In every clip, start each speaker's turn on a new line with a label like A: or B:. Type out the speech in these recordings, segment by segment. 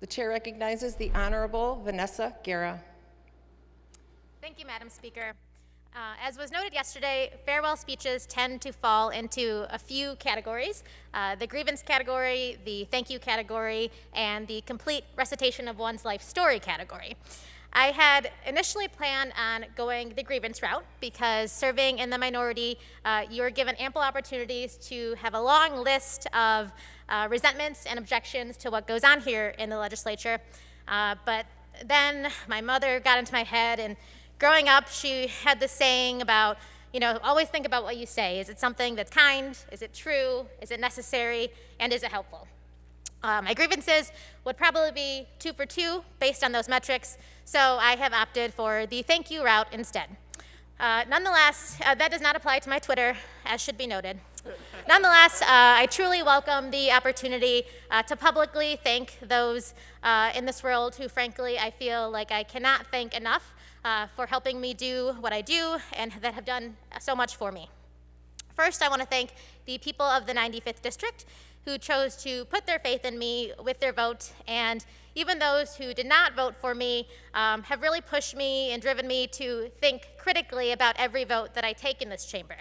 A: The chair recognizes the Honorable Vanessa Guerra.
B: Thank you, Madam Speaker. As was noted yesterday, farewell speeches tend to fall into a few categories: the grievance category, the thank you category, and the complete recitation of one's life story category. I had initially planned on going the grievance route because serving in the minority, you're given ample opportunities to have a long list of resentments and objections to what goes on here in the legislature. But then my mother got into my head, and growing up, she had this saying about, always think about what you say. Is it something that's kind? Is it true? Is it necessary? And is it helpful? My grievances would probably be 2 for 2 based on those metrics, so I have opted for the thank you route instead. Nonetheless, that does not apply to my Twitter, as should be noted. Nonetheless, I truly welcome the opportunity to publicly thank those in this world who, frankly, I feel like I cannot thank enough for helping me do what I do and that have done so much for me. First, I want to thank the people of the 95th District who chose to put their faith in me with their vote, and even those who did not vote for me have really pushed me and driven me to think critically about every vote that I take in this chamber.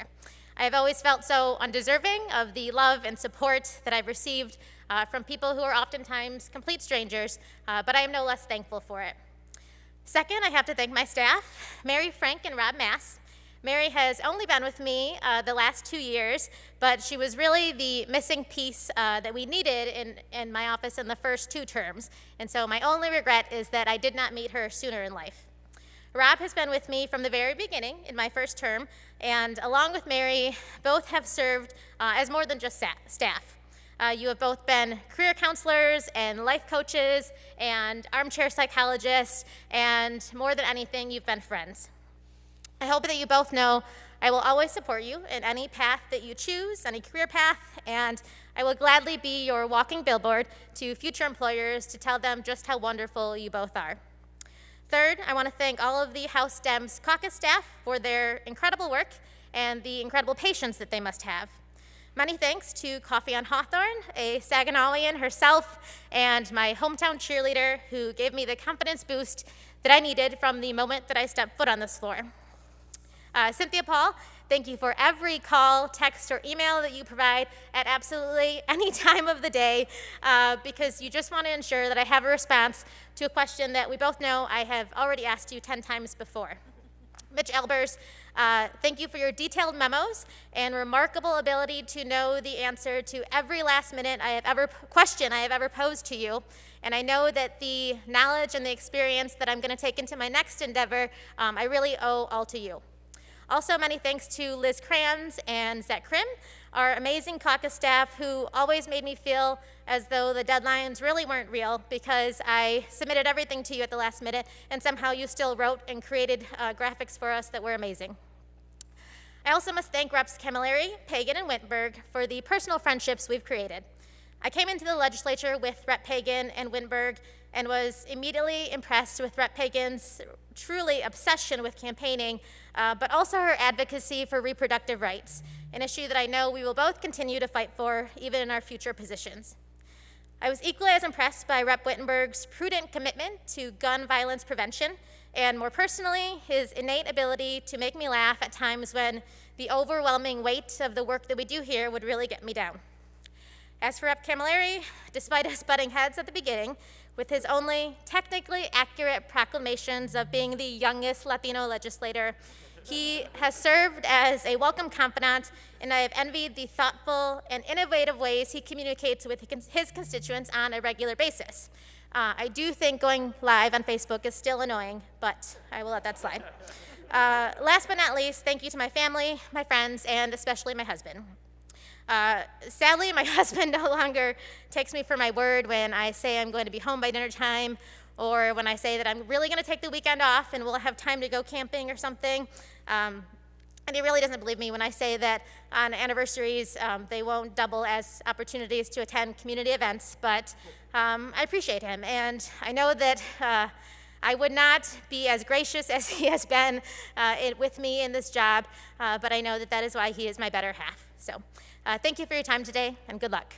B: I have always felt so undeserving of the love and support that I've received from people who are oftentimes complete strangers, but I am no less thankful for it. Second, I have to thank my staff, Mary, Frank, and Rob Mass. Mary has only been with me the last 2 years, but she was really the missing piece that we needed in my office in the first 2 terms. And so my only regret is that I did not meet her sooner in life. Rob has been with me from the very beginning in my first term, and along with Mary, both have served as more than just staff. You have both been career counselors and life coaches and armchair psychologists, and more than anything, you've been friends. I hope that you both know I will always support you in any path that you choose, any career path, and I will gladly be your walking billboard to future employers to tell them just how wonderful you both are. Third, I want to thank all of the House Dems caucus staff for their incredible work and the incredible patience that they must have. Many thanks to Coffee on Hawthorne, a Saginalian herself, and my hometown cheerleader who gave me the confidence boost that I needed from the moment that I stepped foot on this floor. Cynthia Paul, thank you for every call, text, or email that you provide at absolutely any time of the day, because you just want to ensure that I have a response to a question that we both know I have already asked you 10 times before. Mitch Elbers, thank you for your detailed memos and remarkable ability to know the answer to every last-minute question I have ever posed to you. And I know that the knowledge and the experience that I'm going to take into my next endeavor, I really owe all to you. Also, many thanks to Liz Kranz and Zach Krim, our amazing caucus staff who always made me feel as though the deadlines really weren't real because I submitted everything to you at the last minute and somehow you still wrote and created graphics for us that were amazing. I also must thank Reps Camilleri, Pagan, and Wintberg for the personal friendships we've created. I came into the legislature with Rep Pagan and Wintberg and was immediately impressed with Rep Pagan's truly obsession with campaigning, but also her advocacy for reproductive rights, an issue that I know we will both continue to fight for, even in our future positions. I was equally as impressed by Rep Wittenberg's prudent commitment to gun violence prevention, and more personally, his innate ability to make me laugh at times when the overwhelming weight of the work that we do here would really get me down. As for Rep Camilleri, despite us butting heads at the beginning, with his only technically accurate proclamations of being the youngest Latino legislator, he has served as a welcome confidant, and I have envied the thoughtful and innovative ways he communicates with his constituents on a regular basis. I do think going live on Facebook is still annoying, but I will let that slide. Last but not least, thank you to my family, my friends, and especially my husband. Sadly, my husband no longer takes me for my word when I say I'm going to be home by dinner time, or when I say that I'm really going to take the weekend off and we'll have time to go camping or something. And he really doesn't believe me when I say that on anniversaries they won't double as opportunities to attend community events, but I appreciate him, and I know that I would not be as gracious as he has been with me in this job, but I know that that is why he is my better half. So thank you for your time today, and good luck.